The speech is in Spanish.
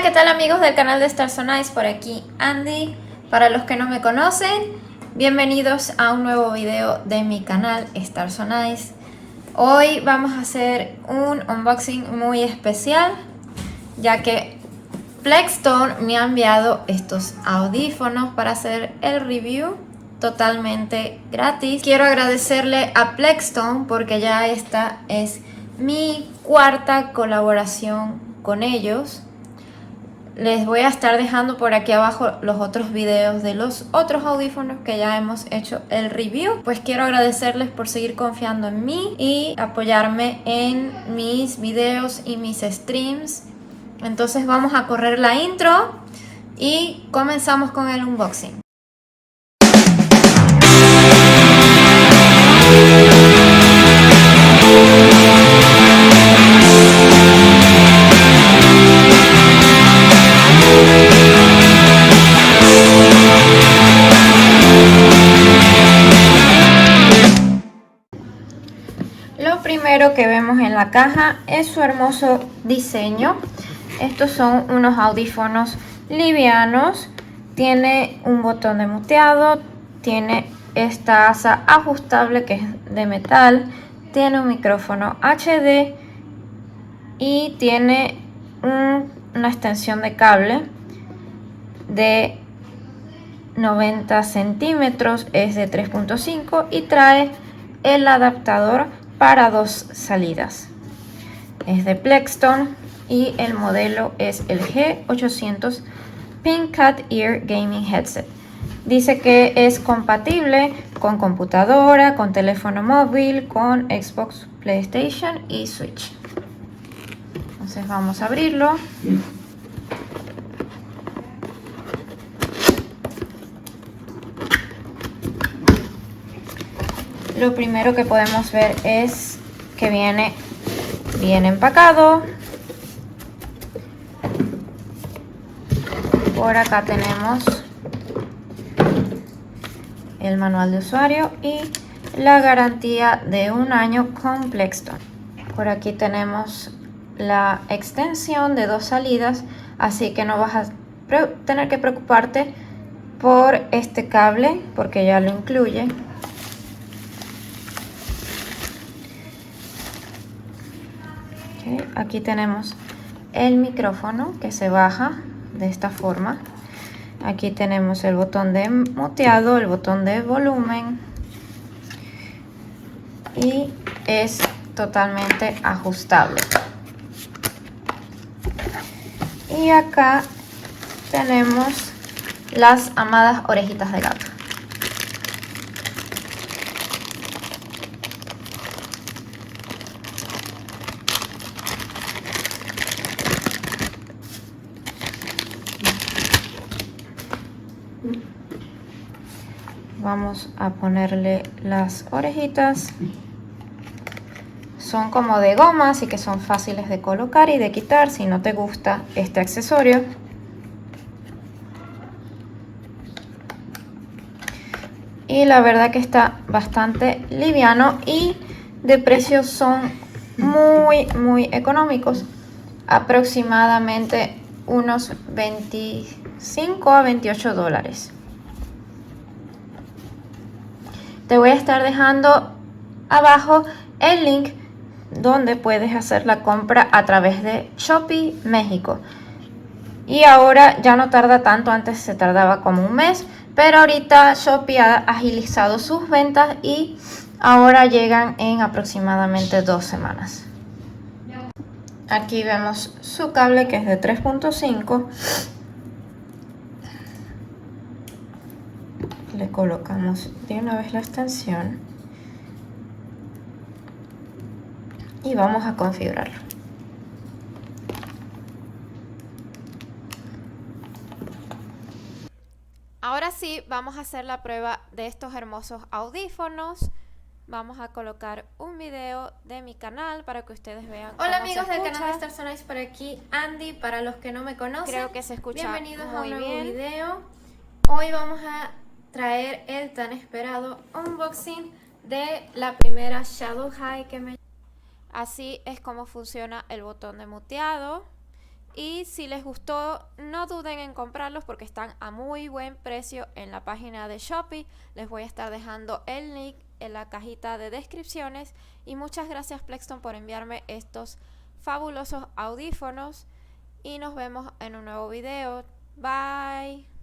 ¿qué tal amigos del canal de Stars on Ice? Por aquí Andy. Para los que no me conocen, bienvenidos a un nuevo video de mi canal Stars on Ice. Hoy vamos a hacer un unboxing muy especial, ya que Plexstone me ha enviado estos audífonos para hacer el review totalmente gratis. Quiero agradecerle a Plexstone porque ya esta es mi cuarta colaboración con ellos. Les voy a estar dejando por aquí abajo los otros videos de los otros audífonos que ya hemos hecho el review. Pues quiero agradecerles por seguir confiando en mí y apoyarme en mis videos y mis streams. Entonces vamos a correr la intro y comenzamos con el unboxing. Lo primero que vemos en la caja es su hermoso diseño. Estos son unos audífonos livianos. Tiene un botón de muteado, tiene esta asa ajustable que es de metal, tiene un micrófono HD y tiene una extensión de cable de 90 centímetros, es de 3.5 y trae el adaptador para dos salidas. Es de Plexstone y el modelo es el G800 Pink Cat Ear Gaming Headset. Dice que es compatible con computadora, con teléfono móvil, con Xbox, PlayStation y Switch. Entonces vamos a abrirlo. Lo primero que podemos ver es que viene bien empacado. Por acá tenemos el manual de usuario y la garantía de 1 año con Plexstone. Por aquí tenemos la extensión de 2 salidas, así que no vas a tener que preocuparte por este cable porque ya lo incluye. Aquí tenemos el micrófono que se baja de esta forma. Aquí tenemos el botón de muteado, el botón de volumen y es totalmente ajustable. Y acá tenemos las amadas orejitas de gato. Vamos a ponerle las orejitas. Son como de goma, así que son fáciles de colocar y de quitar si no te gusta este accesorio. Y la verdad que está bastante liviano y de precio son muy económicos. Aproximadamente unos 25 a 28 dólares. Te voy a estar dejando abajo el link donde puedes hacer la compra a través de Shopee México. Y ahora ya no tarda tanto, antes se tardaba como un mes, pero ahorita Shopee ha agilizado sus ventas y ahora llegan en aproximadamente 2 semanas. Aquí vemos su cable que es de 3.5. Le colocamos de una vez la extensión y vamos a configurarlo. Ahora sí, vamos a hacer la prueba de estos hermosos audífonos. Vamos a colocar un video de mi canal para que ustedes vean. Hola amigos del canal de Stars on Ice, por aquí Andy. Para los que no me conocen, creo que se escucha bienvenidos a un nuevo video. Hoy vamos a traer el tan esperado unboxing de la primera Shadow High que me... Así es como funciona el botón de muteado. Y si les gustó, no duden en comprarlos porque están a muy buen precio en la página de Shopee. Les voy a estar dejando el link en la cajita de descripciones. Y muchas gracias Plexton por enviarme estos fabulosos audífonos. Y nos vemos en un nuevo video. Bye.